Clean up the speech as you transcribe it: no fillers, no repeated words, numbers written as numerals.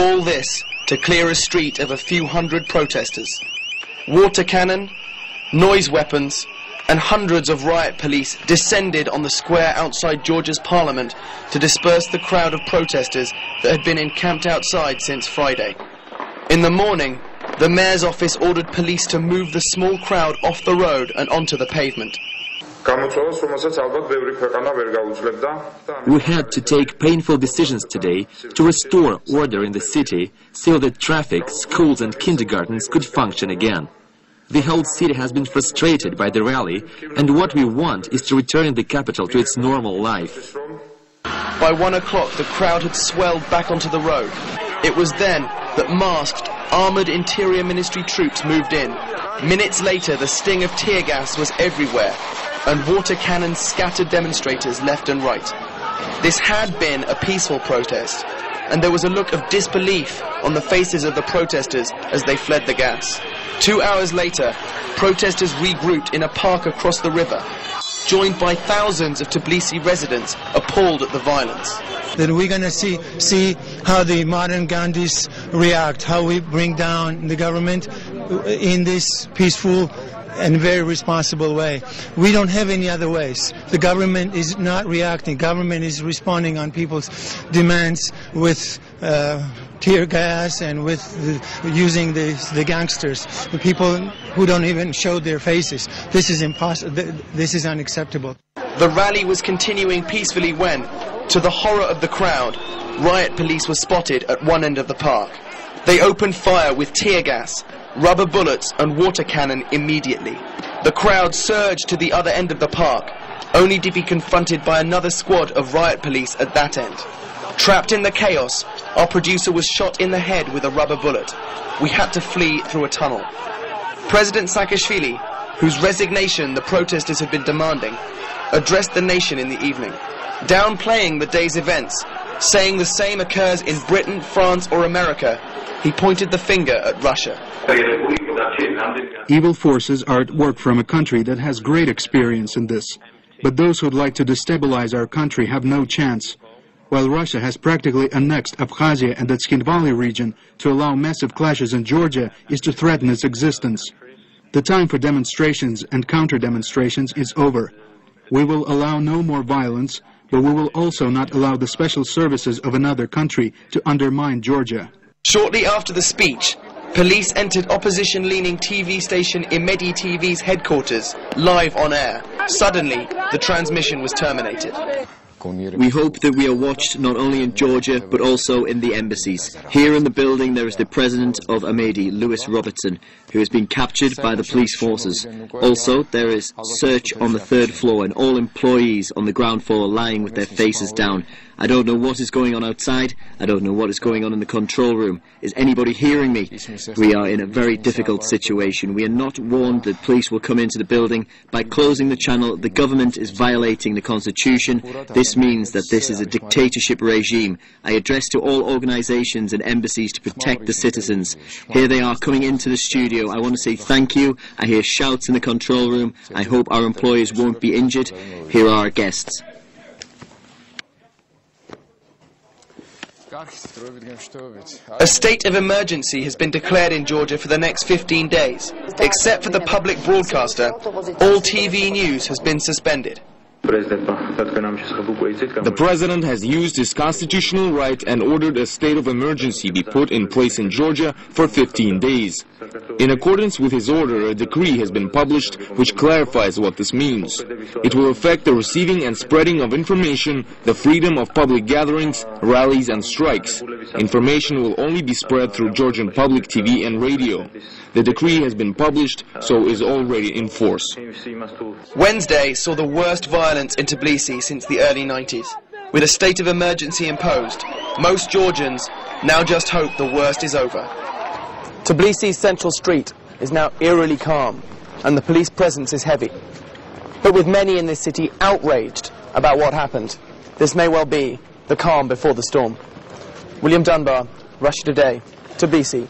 All this to clear a street of a few hundred protesters. Water cannon, noise weapons, and hundreds of riot police descended on the square outside Georgia's parliament to disperse the crowd of protesters that had been encamped outside since Friday. In the morning, the mayor's office ordered police to move the small crowd off the road and onto the pavement. We had to take painful decisions today to restore order in the city so that traffic, schools and kindergartens could function again. The whole city has been frustrated by the rally, and what we want is to return the capital to its normal life. By 1 o'clock, the crowd had swelled back onto the road. It was then that masked, armoured Interior Ministry troops moved in. Minutes later, the sting of tear gas was everywhere, and water cannons scattered demonstrators left and right. This had been a peaceful protest, and there was a look of disbelief on the faces of the protesters as they fled the gas. 2 hours later, protesters regrouped in a park across the river, joined by thousands of Tbilisi residents appalled at the violence. Then we're going to see how the modern Gandhis react, how we bring down the government in this peaceful and very responsible way. We don't have any other ways. The government is not reacting. Government is responding on people's demands with tear gas and with using the gangsters, the people who don't even show their faces. This is impossible. This is unacceptable. The rally was continuing peacefully when, to the horror of the crowd, riot police were spotted at one end of the park. They opened fire with tear gas, rubber bullets and water cannon immediately. The crowd surged to the other end of the park, only to be confronted by another squad of riot police at that end. Trapped in the chaos, our producer was shot in the head with a rubber bullet. We had to flee through a tunnel. President Saakashvili, whose resignation the protesters had been demanding, addressed the nation in the evening, downplaying the day's events, saying the same occurs in Britain, France or America. He pointed the finger at Russia. Evil forces are at work from a country that has great experience in this. But those who'd like to destabilize our country have no chance. While Russia has practically annexed Abkhazia and the Tskhinvali region to allow massive clashes in Georgia is to threaten its existence. The time for demonstrations and counter-demonstrations is over. We will allow no more violence, but we will also not allow the special services of another country to undermine Georgia. Shortly after the speech, police entered opposition-leaning TV station Imedi TV's headquarters, live on air. Suddenly, the transmission was terminated. We hope that we are watched not only in Georgia but also in the embassies. Here in the building there is the president of Imedi, Lewis Robertson, who has been captured by the police forces. Also, there is search on the 3rd floor and all employees on the ground floor lying with their faces down. I don't know what is going on outside. I don't know what is going on in the control room. Is anybody hearing me? We are in a very difficult situation. We are not warned that police will come into the building. By closing the channel, the government is violating the constitution. This means that this is a dictatorship regime. I address to all organizations and embassies to protect the citizens. Here they are coming into the studio. I want to say thank you. I hear shouts in the control room. I hope our employees won't be injured. Here are our guests. A state of emergency has been declared in Georgia for the next 15 days. Except for the public broadcaster, all TV news has been suspended. The president has used his constitutional right and ordered a state of emergency be put in place in Georgia for 15 days. In accordance with his order, a decree has been published which clarifies what this means. It will affect the receiving and spreading of information, the freedom of public gatherings, rallies and strikes. Information will only be spread through Georgian public TV and radio. The decree has been published, so is already in force. Wednesday saw the worst violence in Tbilisi since the early 90s. With a state of emergency imposed, most Georgians now just hope the worst is over. Tbilisi's central street is now eerily calm, and the police presence is heavy. But with many in this city outraged about what happened, this may well be the calm before the storm. William Dunbar, Russia Today, Tbilisi.